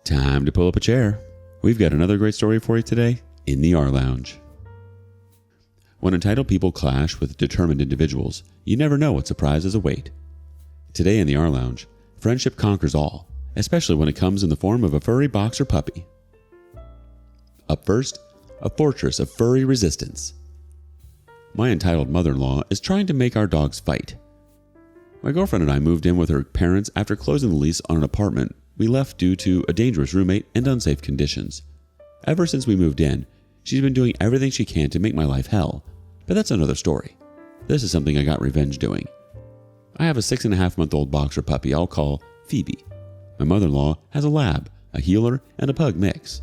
Time to pull up a chair. We've got another great story for you today in the rLounge. When entitled people clash with determined individuals, you never know what surprises await. Today in the rLounge, friendship conquers all, especially when it comes in the form of a furry boxer puppy. Up first, a fortress of furry resistance. My entitled mother-in-law is trying to make our dogs fight. My girlfriend and I moved in with her parents after closing the lease on an apartment we left due to a dangerous roommate and unsafe conditions. Ever since we moved in, she's been doing everything she can to make my life hell, but that's another story. This is something I got revenge doing. I have a 6.5-month-old boxer puppy I'll call Phoebe. My mother-in-law has a lab, a healer, and a pug mix.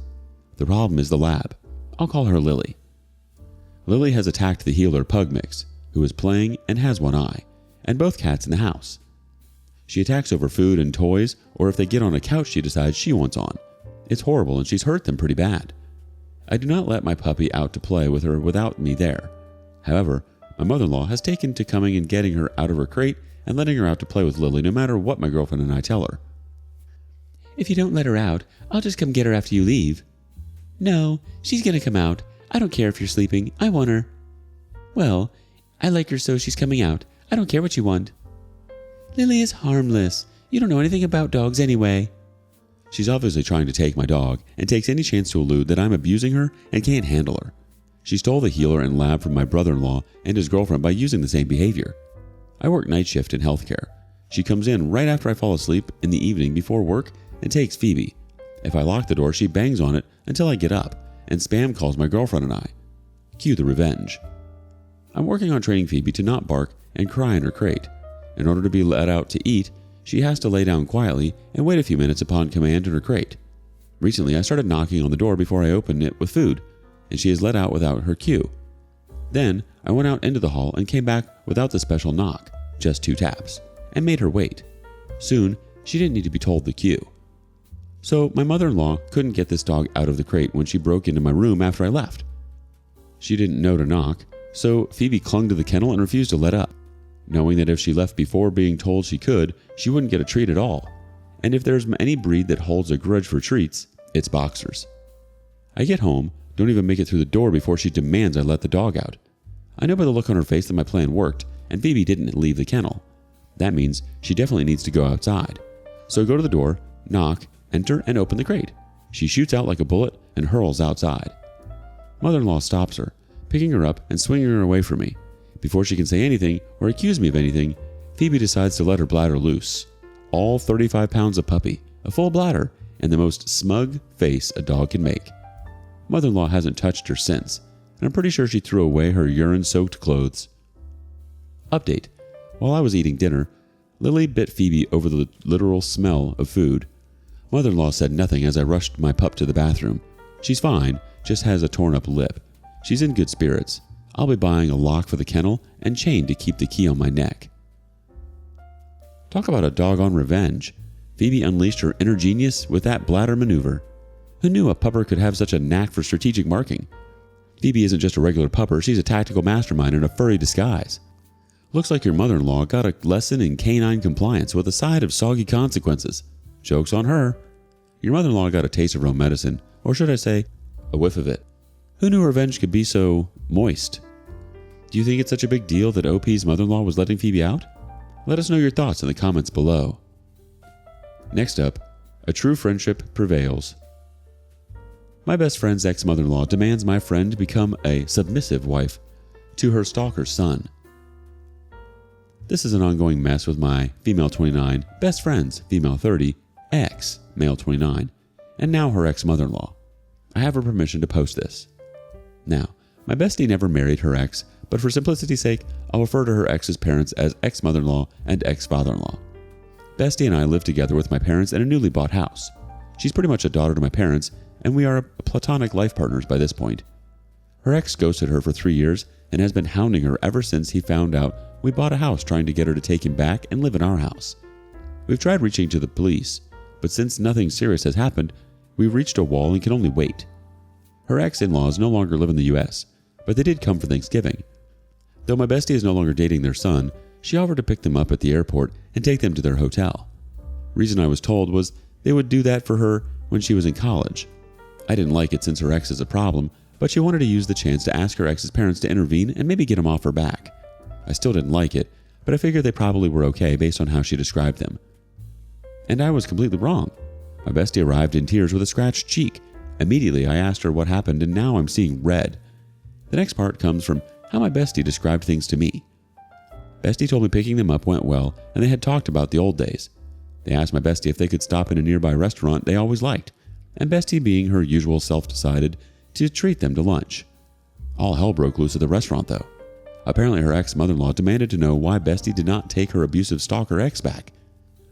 The problem is the lab. I'll call her Lily. Lily has attacked the healer pug mix, who is playing and has one eye, and both cats in the house. She attacks over food and toys, or if they get on a couch she decides she wants on. It's horrible and she's hurt them pretty bad. I do not let my puppy out to play with her without me there. However, my mother-in-law has taken to coming and getting her out of her crate and letting her out to play with Lily no matter what my girlfriend and I tell her. "If you don't let her out, I'll just come get her after you leave." "No, she's gonna come out. I don't care if you're sleeping. I want her." "Well, I like her so she's coming out. I don't care what you want." "Lily is harmless. You don't know anything about dogs anyway." She's obviously trying to take my dog and takes any chance to allude that I'm abusing her and can't handle her. She stole the healer and lab from my brother-in-law and his girlfriend by using the same behavior. I work night shift in healthcare. She comes in right after I fall asleep in the evening before work and takes Phoebe. If I lock the door, she bangs on it until I get up and spam calls my girlfriend and I. Cue the revenge. I'm working on training Phoebe to not bark and cry in her crate. In order to be let out to eat, she has to lay down quietly and wait a few minutes upon command in her crate. Recently, I started knocking on the door before I opened it with food, and she is let out without her cue. Then, I went out into the hall and came back without the special knock, just 2 taps, and made her wait. Soon, she didn't need to be told the cue. So, my mother-in-law couldn't get this dog out of the crate when she broke into my room after I left. She didn't know to knock, so Phoebe clung to the kennel and refused to let up, knowing that if she left before being told she could, she wouldn't get a treat at all. And if there's any breed that holds a grudge for treats, it's boxers. I get home, don't even make it through the door before she demands I let the dog out. I know by the look on her face that my plan worked, and Phoebe didn't leave the kennel. That means she definitely needs to go outside. So I go to the door, knock, enter, and open the crate. She shoots out like a bullet and hurls outside. Mother-in-law stops her, picking her up and swinging her away from me. Before she can say anything or accuse me of anything, Phoebe decides to let her bladder loose. All 35 pounds of puppy, a full bladder, and the most smug face a dog can make. Mother-in-law hasn't touched her since, and I'm pretty sure she threw away her urine-soaked clothes. Update. While I was eating dinner, Lily bit Phoebe over the literal smell of food. Mother-in-law said nothing as I rushed my pup to the bathroom. She's fine, just has a torn-up lip. She's in good spirits. I'll be buying a lock for the kennel and chain to keep the key on my neck. Talk about a dog on revenge. Phoebe unleashed her inner genius with that bladder maneuver. Who knew a pupper could have such a knack for strategic marking? Phoebe isn't just a regular pupper, she's a tactical mastermind in a furry disguise. Looks like your mother-in-law got a lesson in canine compliance with a side of soggy consequences. Joke's on her. Your mother-in-law got a taste of real medicine, or should I say, a whiff of it. Who knew revenge could be so moist? Do you think it's such a big deal that OP's mother-in-law was letting Phoebe out? Let us know your thoughts in the comments below. Next up, a true friendship prevails. My best friend's ex-mother-in-law demands my friend become a submissive wife to her stalker's son. This is an ongoing mess with my female 29 best friend's female 30 ex male 29 and now her ex-mother-in-law. I have her permission to post this. Now, my bestie never married her ex, but for simplicity's sake, I'll refer to her ex's parents as ex-mother-in-law and ex-father-in-law. Bestie and I live together with my parents in a newly bought house. She's pretty much a daughter to my parents, and we are platonic life partners by this point. Her ex ghosted her for 3 years and has been hounding her ever since he found out we bought a house trying to get her to take him back and live in our house. We've tried reaching to the police, but since nothing serious has happened, we've reached a wall and can only wait. Her ex-in-laws no longer live in the US, but they did come for Thanksgiving. Though my bestie is no longer dating their son, she offered to pick them up at the airport and take them to their hotel. Reason I was told was they would do that for her when she was in college. I didn't like it since her ex is a problem, but she wanted to use the chance to ask her ex's parents to intervene and maybe get him off her back. I still didn't like it, but I figured they probably were okay based on how she described them. And I was completely wrong. My bestie arrived in tears with a scratched cheek. Immediately I asked her what happened, and now I'm seeing red. The next part comes from how my bestie described things to me. Bestie told me picking them up went well, and they had talked about the old days. They asked my bestie if they could stop in a nearby restaurant they always liked, and bestie, being her usual self, decided to treat them to lunch. All hell broke loose at the restaurant, though. Apparently her ex-mother-in-law demanded to know why bestie did not take her abusive stalker ex back.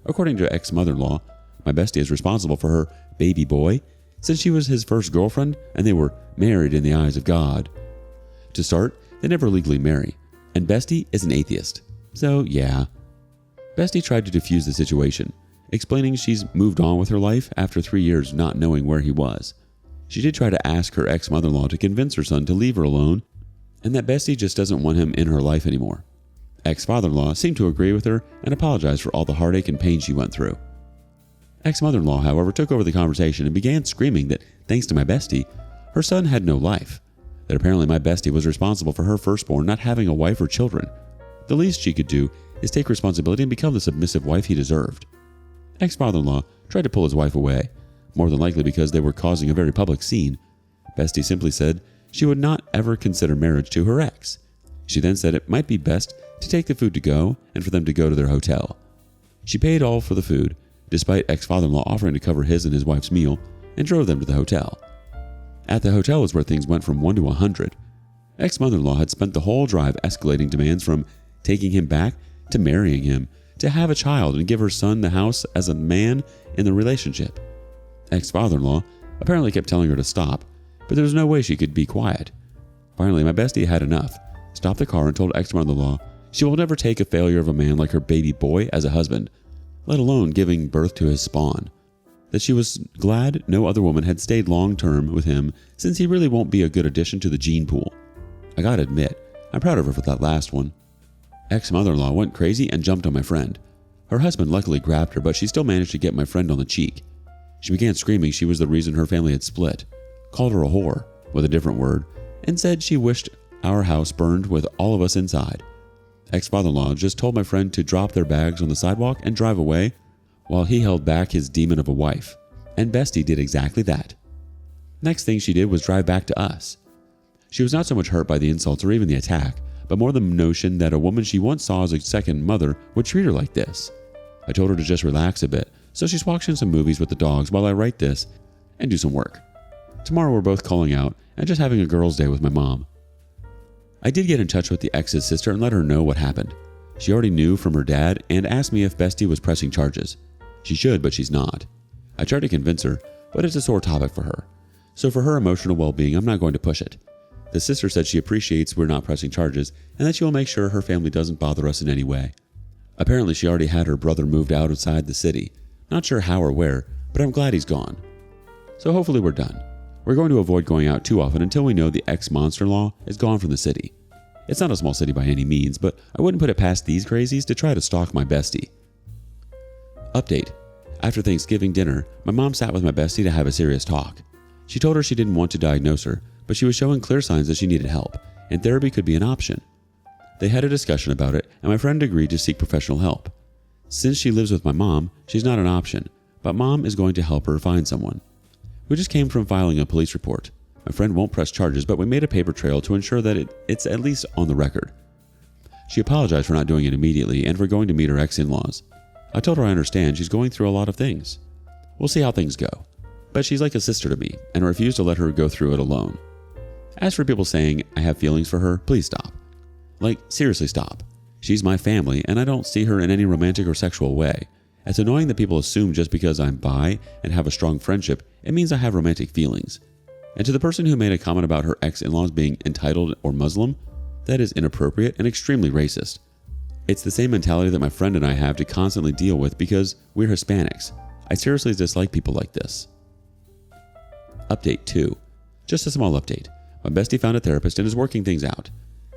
According to ex-mother-in-law, my bestie is responsible for her baby boy since she was his first girlfriend and they were married in the eyes of God. To start, they never legally marry, and bestie is an atheist. So yeah. Bestie tried to defuse the situation, explaining she's moved on with her life after 3 years not knowing where he was. She did try to ask her ex-mother-in-law to convince her son to leave her alone, and that bestie just doesn't want him in her life anymore. Ex-father-in-law seemed to agree with her and apologized for all the heartache and pain she went through. Ex-mother-in-law, however, took over the conversation and began screaming that, thanks to my bestie, her son had no life. That apparently my bestie was responsible for her firstborn not having a wife or children. The least she could do is take responsibility and become the submissive wife he deserved. Ex-father-in-law tried to pull his wife away, more than likely because they were causing a very public scene. Bestie simply said she would not ever consider marriage to her ex. She then said it might be best to take the food to go and for them to go to their hotel. She paid all for the food, despite ex-father-in-law offering to cover his and his wife's meal, and drove them to the hotel. At the hotel is where things went from 1 to 100. Ex-mother-in-law had spent the whole drive escalating demands from taking him back to marrying him, to have a child and give her son the house as a man in the relationship. Ex-father-in-law apparently kept telling her to stop, but there was no way she could be quiet. Finally, my bestie had enough, stopped the car and told ex-mother-in-law she will never take a failure of a man like her baby boy as a husband, let alone giving birth to his spawn. That she was glad no other woman had stayed long-term with him since he really won't be a good addition to the gene pool. I gotta admit, I'm proud of her for that last one. Ex-mother-in-law went crazy and jumped on my friend. Her husband luckily grabbed her, but she still managed to get my friend on the cheek. She began screaming she was the reason her family had split, called her a whore, with a different word, and said she wished our house burned with all of us inside. Ex-father-in-law just told my friend to drop their bags on the sidewalk and drive away while he held back his demon of a wife, and bestie did exactly that. Next thing she did was drive back to us. She was not so much hurt by the insults or even the attack, but more the notion that a woman she once saw as a second mother would treat her like this. I told her to just relax a bit, so she's watching some movies with the dogs while I write this and do some work. Tomorrow we're both calling out and just having a girls' day with my mom. I did get in touch with the ex's sister and let her know what happened. She already knew from her dad and asked me if bestie was pressing charges. She should, but she's not. I tried to convince her, but it's a sore topic for her. So for her emotional well-being, I'm not going to push it. The sister said she appreciates we're not pressing charges and that she will make sure her family doesn't bother us in any way. Apparently she already had her brother moved out outside the city. Not sure how or where, but I'm glad he's gone. So hopefully we're done. We're going to avoid going out too often until we know the ex-monster-in-law is gone from the city. It's not a small city by any means, but I wouldn't put it past these crazies to try to stalk my bestie. Update. After Thanksgiving dinner, my mom sat with my bestie to have a serious talk. She told her she didn't want to diagnose her, but she was showing clear signs that she needed help, and therapy could be an option. They had a discussion about it, and my friend agreed to seek professional help. Since she lives with my mom, she's not an option, but mom is going to help her find someone. We just came from filing a police report. My friend won't press charges, but we made a paper trail to ensure that it's at least on the record. She apologized for not doing it immediately and for going to meet her ex-in-laws. I told her I understand she's going through a lot of things. We'll see how things go. But she's like a sister to me, and I refuse to let her go through it alone. As for people saying I have feelings for her, please stop. Like, seriously stop. She's my family, and I don't see her in any romantic or sexual way. It's annoying that people assume just because I'm bi and have a strong friendship, it means I have romantic feelings. And to the person who made a comment about her ex-in-laws being entitled or Muslim, that is inappropriate and extremely racist. It's the same mentality that my friend and I have to constantly deal with because we're Hispanics. I seriously dislike people like this. Update 2. Just a small update. My bestie found a therapist and is working things out.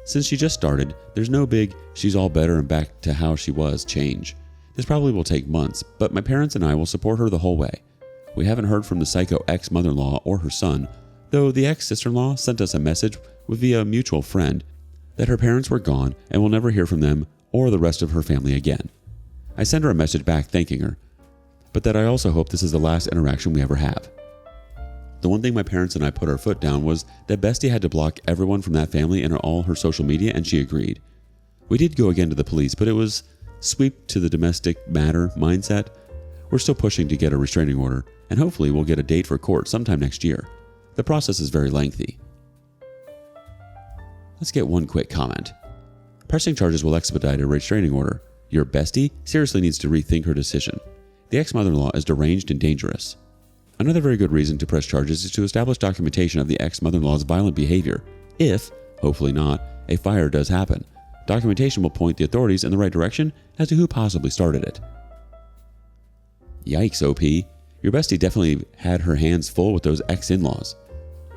Since she just started, there's no big she's all better and back to how she was change. This probably will take months, but my parents and I will support her the whole way. We haven't heard from the psycho ex-mother-in-law or her son, though the ex-sister-in-law sent us a message via a mutual friend that her parents were gone and we'll never hear from them or the rest of her family again. I sent her a message back thanking her, but that I also hope this is the last interaction we ever have. The one thing my parents and I put our foot down was that Bestie had to block everyone from that family and all her social media, and she agreed. We did go again to the police, but it was sweep to the domestic matter mindset. We're still pushing to get a restraining order, and hopefully we'll get a date for court sometime next year. The process is very lengthy. Let's get one quick comment. Pressing charges will expedite a restraining order. Your bestie seriously needs to rethink her decision. The ex-mother-in-law is deranged and dangerous. Another very good reason to press charges is to establish documentation of the ex-mother-in-law's violent behavior. If, hopefully not, a fire does happen, documentation will point the authorities in the right direction as to who possibly started it. Yikes, OP. Your bestie definitely had her hands full with those ex-in-laws.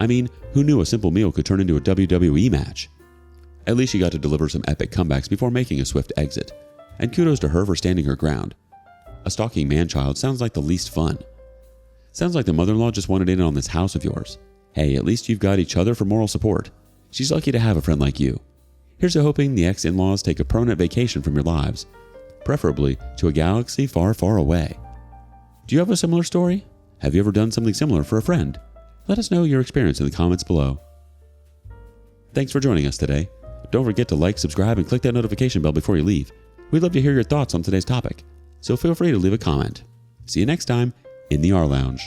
I mean, who knew a simple meal could turn into a WWE match? At least she got to deliver some epic comebacks before making a swift exit. And kudos to her for standing her ground. A stalking man-child sounds like the least fun. Sounds like the mother-in-law just wanted in on this house of yours. Hey, at least you've got each other for moral support. She's lucky to have a friend like you. Here's to hoping the ex-in-laws take a permanent vacation from your lives, preferably to a galaxy far, far away. Do you have a similar story? Have you ever done something similar for a friend? Let us know your experience in the comments below. Thanks for joining us today. Don't forget to like, subscribe, and click that notification bell before you leave. We'd love to hear your thoughts on today's topic, so feel free to leave a comment. See you next time in the rLounge.